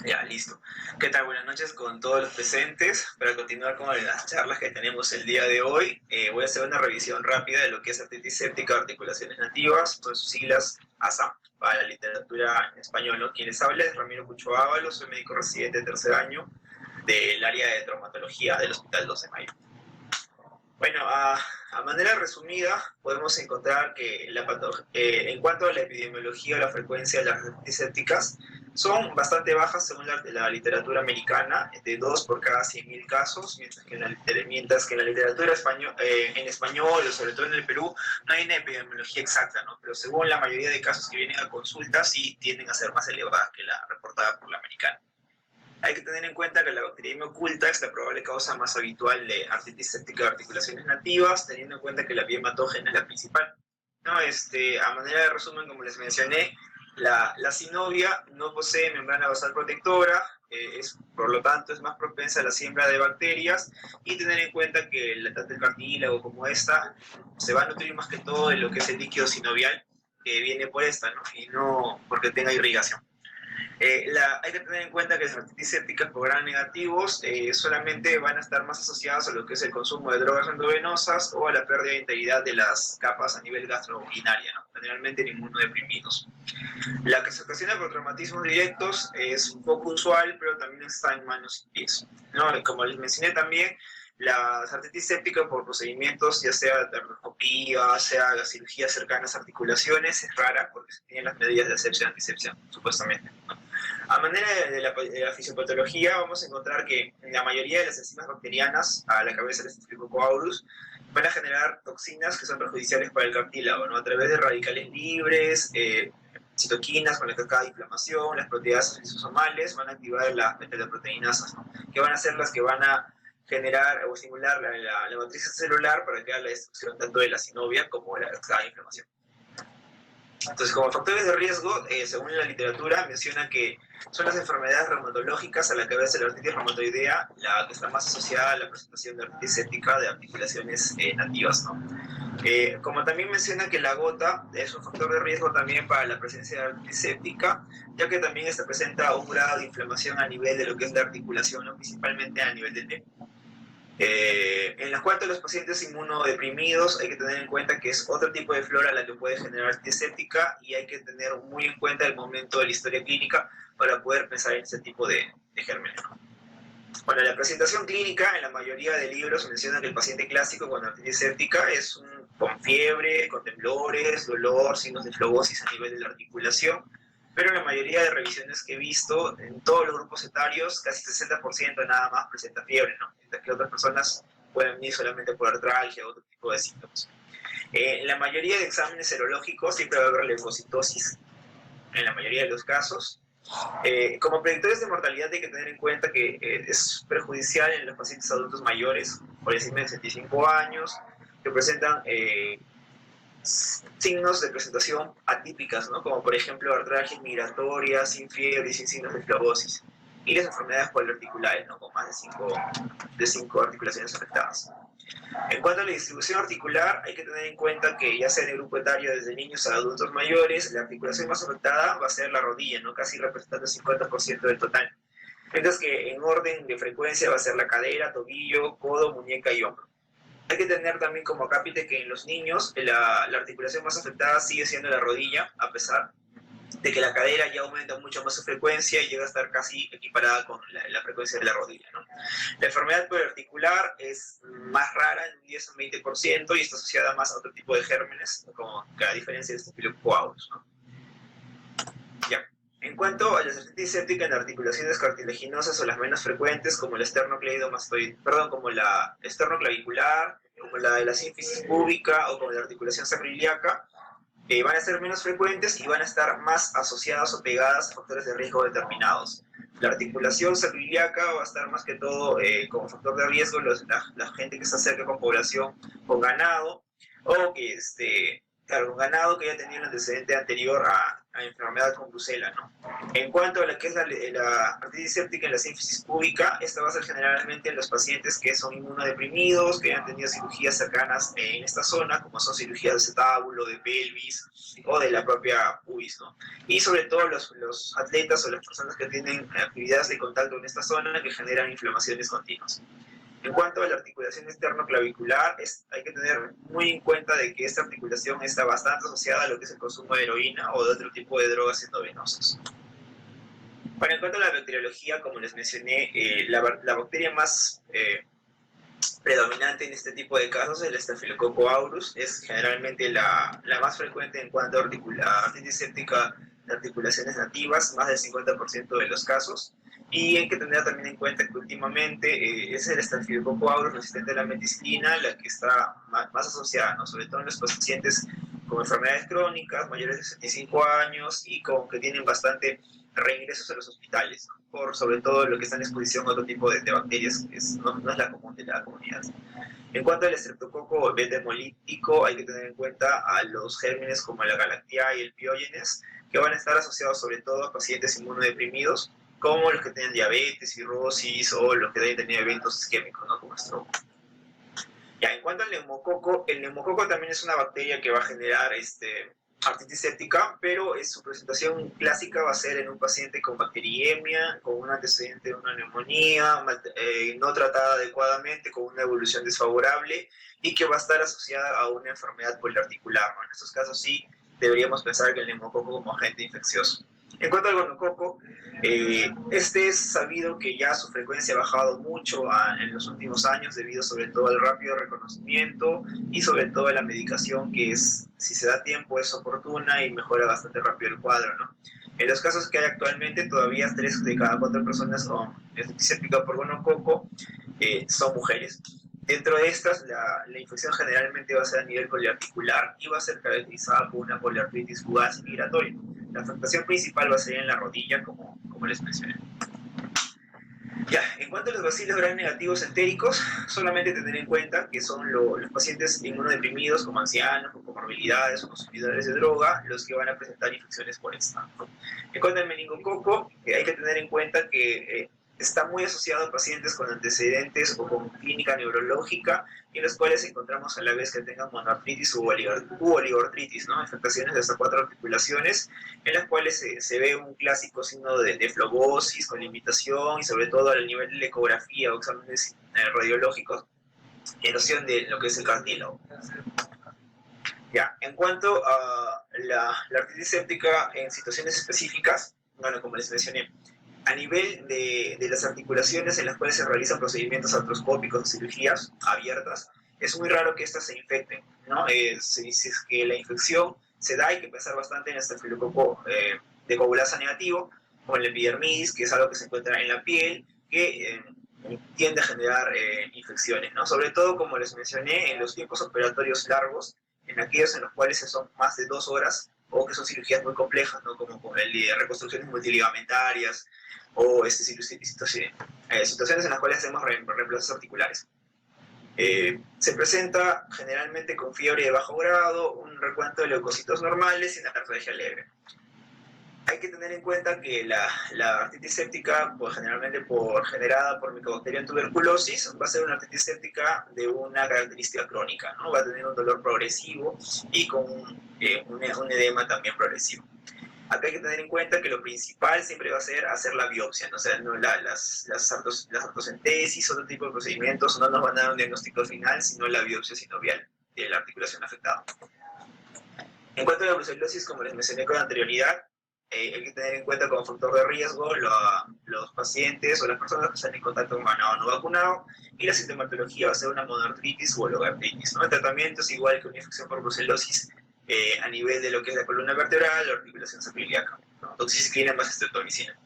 Ya, listo. ¿Qué tal? Buenas noches con todos los presentes. Para continuar con las charlas que tenemos el día de hoy, voy a hacer una revisión rápida de lo que es artritis séptica de articulaciones nativas, con sus siglas ASAM, para la literatura en español, ¿no? Quien les habla es Ramiro Pucho Ábalos, soy médico residente de tercer año del área de traumatología del Hospital 12 de Mayo. Bueno, a manera resumida, podemos encontrar que en cuanto a la epidemiología o la frecuencia de las artritis sépticas, son bastante bajas según la literatura americana, de 2 por cada 100.000 casos, mientras que en la literatura en español, o sobre todo en el Perú, no hay una epidemiología exacta, ¿no? Pero según la mayoría de casos que vienen a consulta, sí tienden a ser más elevadas que la reportada por la americana. Hay que tener en cuenta que la bacteriemia oculta es la probable causa más habitual de artritis séptica de articulaciones nativas, teniendo en cuenta que la vía hematógena es la principal. No, a manera de resumen, como les mencioné, la synovia no posee membrana basal protectora, por lo tanto es más propensa a la siembra de bacterias, y tener en cuenta que tanto el cartílago como esta se va a nutrir más que todo de lo que es el líquido sinovial que viene por esta, ¿no? Y no porque tenga irrigación. Hay que tener en cuenta que las artritis sépticas por gram negativos solamente van a estar más asociadas a lo que es el consumo de drogas endovenosas o a la pérdida de integridad de las capas a nivel gastrourinaria, ¿no? Generalmente en inmunodeprimidos. La que se ocasiona por traumatismos directos es un poco usual, pero también está en manos y pies, ¿no? Como les mencioné también, la artritis séptica por procedimientos, ya sea de artroscopía, sea las cirugías cercanas a articulaciones, es rara porque se tienen las medidas de asepsia y antisepsia, supuestamente, ¿no? A manera de la fisiopatología, vamos a encontrar que la mayoría de las enzimas bacterianas, a la cabeza del Staphylococcus aureus, van a generar toxinas que son perjudiciales para el cartílago, ¿no? A través de radicales libres, citoquinas con la cascada de inflamación, las proteasas lisosomales van a activar las metaloproteinasas, ¿no? Que van a ser las que van a generar o estimular la matriz celular para que haga la destrucción tanto de la synovia como de la cascada de inflamación. Entonces, como factores de riesgo, según la literatura, menciona que son las enfermedades reumatológicas a la cabeza de la artritis reumatoidea la que está más asociada a la presentación de artritis séptica de articulaciones nativas, ¿no? Como también menciona que la gota es un factor de riesgo también para la presencia de artritis séptica, ya que también esta presenta un grado de inflamación a nivel de lo que es la articulación, ¿no? Principalmente a nivel del dedo. En la cuanto a los pacientes inmunodeprimidos, hay que tener en cuenta que es otro tipo de flora la que puede generar artritis séptica y hay que tener muy en cuenta el momento de la historia clínica para poder pensar en ese tipo de gérmenes. Bueno, la presentación clínica en la mayoría de libros menciona que el paciente clásico con artritis séptica es con fiebre, con temblores, dolor, signos de flebosis a nivel de la articulación, pero en la mayoría de revisiones que he visto, en todos los grupos etarios, casi 60% nada más presenta fiebre, ¿no? Mientras que otras personas pueden venir solamente por artralgia o otro tipo de síntomas. En la mayoría de exámenes serológicos siempre va a haber leucocitosis en la mayoría de los casos. Como predictores de mortalidad hay que tener en cuenta que es perjudicial en los pacientes adultos mayores por encima de 65 años que presentan signos de presentación atípicas, ¿no? Como por ejemplo artralgias migratorias, sin fiebre y sin signos de flebosis. Y las enfermedades poliarticulares, ¿no? Con más de cinco articulaciones afectadas. En cuanto a la distribución articular, hay que tener en cuenta que ya sea en el grupo etario desde niños a adultos mayores, la articulación más afectada va a ser la rodilla, ¿no? Casi representando el 50% del total. Mientras que en orden de frecuencia va a ser la cadera, tobillo, codo, muñeca y hombro. Hay que tener también como acápite que en los niños la articulación más afectada sigue siendo la rodilla, a pesar de que la cadera ya aumenta mucho más su frecuencia y llega a estar casi equiparada con la frecuencia de la rodilla, ¿no? La enfermedad poliarticular es más rara, en un 10 o 20%, y está asociada más a otro tipo de gérmenes, como que a diferencia de este Staphylococcus, ¿no? Ya. En cuanto a las artritis sépticas en articulaciones cartilaginosas o las menos frecuentes, como la como la esternoclavicular, como la de la sínfisis púbica o como la articulación sacroiliaca, van a ser menos frecuentes y van a estar más asociadas o pegadas a factores de riesgo determinados. La articulación sacroiliaca va a estar más que todo como factor de riesgo la gente que está cerca con población con ganado o que claro, un ganado que haya tenido un antecedente anterior a enfermedad con brucela, ¿no? En cuanto a lo que es la artritis séptica en la sínfisis púbica, esta va a ser generalmente en los pacientes que son inmunodeprimidos, que han tenido cirugías cercanas en esta zona, como son cirugías de acetábulo, de pelvis o de la propia pubis, ¿no? Y sobre todo los atletas o las personas que tienen actividades de contacto en esta zona que generan inflamaciones continuas. En cuanto a la articulación externo-clavicular, hay que tener muy en cuenta de que esta articulación está bastante asociada a lo que es el consumo de heroína o de otro tipo de drogas endovenosas. Bueno, en cuanto a la bacteriología, como les mencioné, la bacteria más predominante en este tipo de casos es el Staphylococcus aureus, es generalmente la más frecuente en cuanto a artritis séptica de articulaciones nativas, más del 50% de los casos. Y hay que tener también en cuenta que últimamente es el Staphylococcus aureus resistente a la meticilina la que está más asociada, ¿no? Sobre todo en los pacientes con enfermedades crónicas, mayores de 65 años y con que tienen bastante reingresos a los hospitales, ¿no? Por sobre todo lo que está en exposición a otro tipo de bacterias que no es la común de la comunidad. En cuanto al estreptococo beta hemolítico, hay que tener en cuenta a los gérmenes como la Galactiae y el Piógenes, que van a estar asociados sobre todo a pacientes inmunodeprimidos, como los que tienen diabetes, cirrosis o los que deben tener eventos isquémicos, ¿no? Como stroke. Ya, en cuanto al neumococo, el neumococo también es una bacteria que va a generar artritis séptica, pero su presentación clásica va a ser en un paciente con bacteriemia, con un antecedente de una neumonía, no tratada adecuadamente, con una evolución desfavorable y que va a estar asociada a una enfermedad poliarticular, ¿no? En estos casos sí deberíamos pensar que el neumococo como agente infeccioso. En cuanto al gonococo, este es sabido que ya su frecuencia ha bajado mucho en los últimos años debido sobre todo al rápido reconocimiento y sobre todo a la medicación que es, si se da tiempo, es oportuna y mejora bastante rápido el cuadro, ¿no? En los casos que hay actualmente, todavía 3 de cada 4 personas con artritis séptica por gonococo son mujeres. Dentro de estas, la infección generalmente va a ser a nivel poliarticular y va a ser caracterizada por una poliartritis fugaz y migratoria. La afectación principal va a ser en la rodilla, como les mencioné. Ya, en cuanto a los bacilos gram negativos entéricos, solamente tener en cuenta que son los pacientes inmunodeprimidos como ancianos, con comorbilidades o consumidores de droga, los que van a presentar infecciones por esta. En cuanto al meningococo, hay que tener en cuenta que está muy asociado a pacientes con antecedentes o con clínica neurológica, y en los cuales encontramos a la vez que tengan monoartritis u oligoartritis, ¿no? Afectaciones de hasta 4 articulaciones, en las cuales se ve un clásico signo de flebosis con limitación y sobre todo al nivel de ecografía o exámenes radiológicos, erosión de lo que es el cartílago. Ya, en cuanto a la artritis séptica en situaciones específicas, bueno, como les mencioné, a nivel de las articulaciones en las cuales se realizan procedimientos artroscópicos o cirugías abiertas, es muy raro que estas se infecten, ¿no? Se dice que la infección se da, hay que pensar bastante en el estafilococo de coagulasa negativo, o en la epidermidis, que es algo que se encuentra en la piel, que tiende a generar infecciones, ¿no? Sobre todo, como les mencioné, en los tiempos operatorios largos, en aquellos en los cuales son más de 2 horas, o que son cirugías muy complejas, ¿no? Como el de reconstrucciones multiligamentarias, o situaciones en las cuales hacemos reemplazos articulares. Se presenta generalmente con fiebre de bajo grado, un recuento de leucocitos normales y una artralgia leve. Hay que tener en cuenta que la artritis séptica, pues generalmente generada por Mycobacterium tuberculosis, va a ser una artritis séptica de una característica crónica, ¿no? Va a tener un dolor progresivo y con un edema también progresivo. Acá hay que tener en cuenta que lo principal siempre va a ser hacer la biopsia, ¿no? O sea, no las artocentesis, otro tipo de procedimientos no nos van a dar un diagnóstico final, sino la biopsia sinovial de la articulación afectada. En cuanto a la brucelosis, como les mencioné con anterioridad, hay que tener en cuenta como factor de riesgo los pacientes o las personas que están en contacto con ganado no vacunado, y la sintomatología va a ser una monoartritis o oligoartritis, ¿no? El tratamiento es igual que una infección por brucelosis a nivel de lo que es la columna vertebral, la articulación sacroiliaca, ¿no? Doxiciclina más estreptomicina.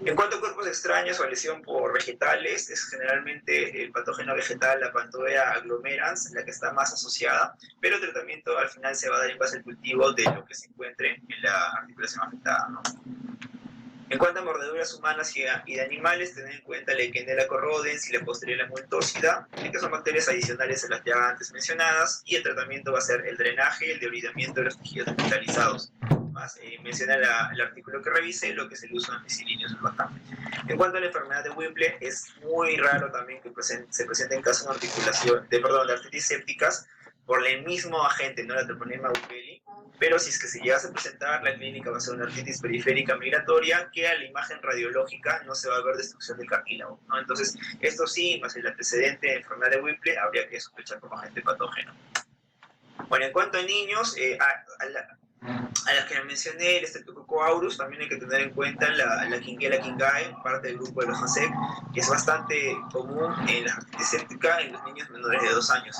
En cuanto a cuerpos extraños o lesión por vegetales, es generalmente el patógeno vegetal, la Panthoea aglomerans, la que está más asociada, pero el tratamiento al final se va a dar en base al cultivo de lo que se encuentre en la articulación afectada, ¿no? En cuanto a mordeduras humanas y de animales, tener en cuenta la Legionella corrodens y la Posteria multósida, que son bacterias adicionales a las ya antes mencionadas, y el tratamiento va a ser el drenaje y el debridamiento de los tejidos hospitalizados. Más menciona el artículo que revise lo que es el uso de ampicilina sulfatán. En cuanto a la enfermedad de Whipple, es muy raro también que se presenten casos de articulación, de artritis sépticas por el mismo agente, no la Treponema whipplei, pero si es que se llegase a presentar, la clínica va a ser una artritis periférica migratoria que a la imagen radiológica no se va a ver destrucción del cartílago, ¿no? Entonces, esto sí, más el antecedente de enfermedad de Whipple, habría que sospechar como agente patógeno. Bueno, en cuanto a niños, a las que mencioné, el Streptococcus aureus, también hay que tener en cuenta la Klebsiella kingae, parte del grupo de los ASEC, que es bastante común en la artritis séptica en los niños menores de 2 años.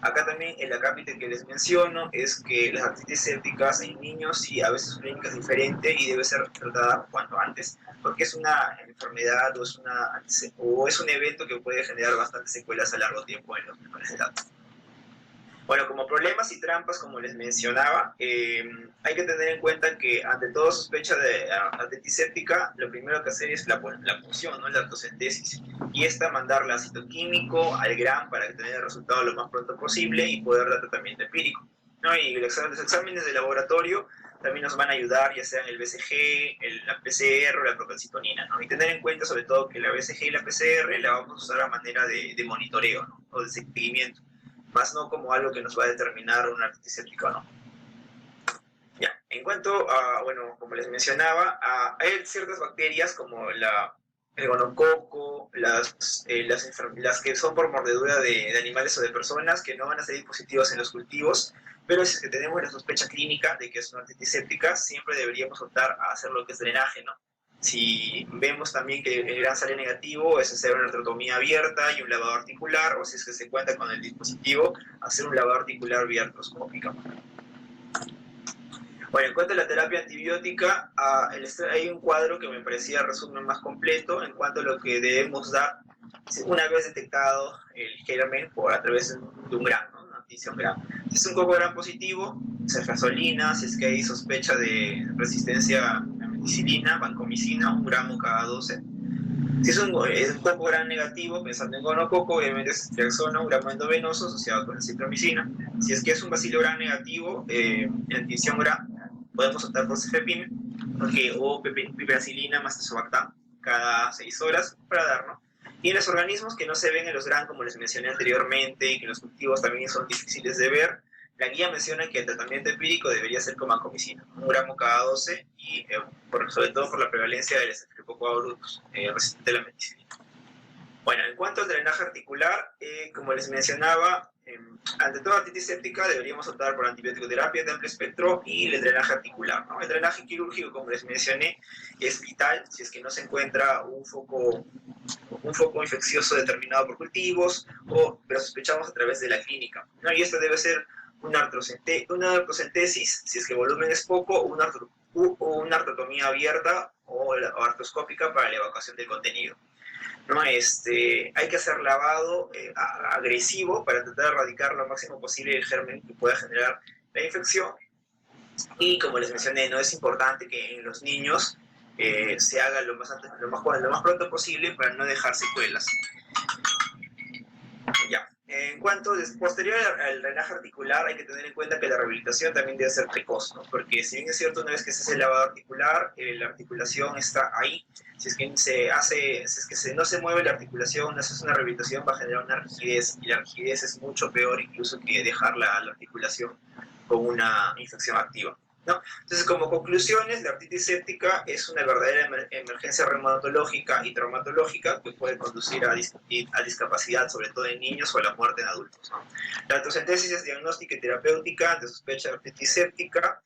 Acá también el acápite que les menciono es que las artritis sépticas en niños sí a veces su clínica es diferente y debe ser tratada cuanto antes, porque es una enfermedad o es un evento que puede generar bastantes secuelas a largo tiempo en los menores de edad. Bueno, como problemas y trampas, como les mencionaba, hay que tener en cuenta que ante toda sospecha de artritis séptica, lo primero que hacer es la punción, ¿no? La artocentesis. Y esta mandarla a citoquímico, al GRAM, para tener el resultado lo más pronto posible y poder dar tratamiento empírico, ¿no? Y los exámenes de laboratorio también nos van a ayudar, ya sean el BCG, la PCR o la procalcitonina, ¿no? Y tener en cuenta sobre todo que la BCG y la PCR la vamos a usar a manera de monitoreo, ¿no? O de seguimiento, más no como algo que nos va a determinar una artritis séptica o no. Ya, en cuanto a, bueno, como les mencionaba, hay ciertas bacterias como el gonococo, las que son por mordedura de animales o de personas, que no van a ser positivos en los cultivos, pero si es que tenemos la sospecha clínica de que es una artritis séptica, siempre deberíamos optar a hacer lo que es drenaje, ¿no? Si vemos también que el gran sale negativo, es hacer una artrotomía abierta y un lavado articular, o si es que se cuenta con el dispositivo, hacer un lavado articular vía artroscópica. Bueno, en cuanto a la terapia antibiótica, hay un cuadro que me parecía resumen más completo en cuanto a lo que debemos dar una vez detectado el germen a través de un gram, ¿no? Una adquisición gram. Si es un coco gram positivo, cefazolina. Si es que hay sospecha de resistencia a meticilina, vancomicina, 1 gramo cada 12. Si es un coco gram negativo, pensando en gonococo, obviamente es triaxona, 1 gramo endovenoso asociado con la cipromicina. Si es que es un bacilo gram negativo, en adquisición gram, podemos optar por cefepime, o piperacilina más tazobactam cada 6 horas para darnos. Y en los organismos que no se ven en los GRAM, como les mencioné anteriormente, y que en los cultivos también son difíciles de ver, la guía menciona que el tratamiento empírico debería ser con vancomicina, 1 gramo cada 12, y sobre todo por la prevalencia del Streptococcus aureus resistente a la meticilina. Bueno, en cuanto al drenaje articular, como les mencionaba, ante toda artritis séptica deberíamos optar por antibiótico-terapia de amplio espectro y el drenaje articular, ¿no? El drenaje quirúrgico, como les mencioné, es vital si es que no se encuentra un foco infeccioso determinado por cultivos, pero sospechamos a través de la clínica, ¿no? Y esto debe ser una artrocentesis, si es que el volumen es poco, o una artrotomía abierta o artroscópica para la evacuación del contenido, ¿no? Hay que hacer lavado agresivo para tratar de erradicar lo máximo posible el germen que pueda generar la infección. Y como les mencioné, no es importante que en los niños se haga lo más pronto posible para no dejar secuelas. Ya. En cuanto posterior al drenaje articular, hay que tener en cuenta que la rehabilitación también debe ser precoz, ¿no? Porque si bien es cierto, una vez que se hace el lavado articular, la articulación está ahí. Si es que no se mueve la articulación, no se hace una rehabilitación, va a generar una rigidez, y la rigidez es mucho peor incluso que dejar la articulación con una infección activa, ¿no? Entonces, como conclusiones, la artritis séptica es una verdadera emergencia reumatológica y traumatológica que puede conducir a discapacidad, sobre todo en niños, o a la muerte en adultos, ¿no? La artrocentesis es diagnóstica y terapéutica ante sospecha de artritis séptica,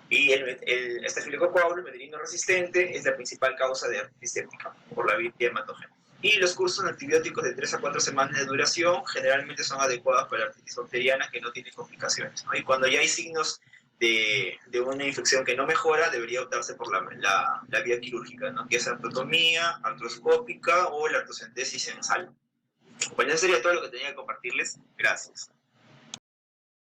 y el Staphylococcus aureus medelino resistente es la principal causa de artritis séptica por la vía hematógena. Y los cursos antibióticos de 3 a 4 semanas de duración generalmente son adecuados para la artritis bacteriana que no tiene complicaciones, ¿no? Y cuando ya hay signos de una infección que no mejora, debería optarse por la vía quirúrgica, ¿no? Que es artrotomía, artroscópica o la artrocentesis en sal. Bueno, eso sería todo lo que tenía que compartirles. Gracias.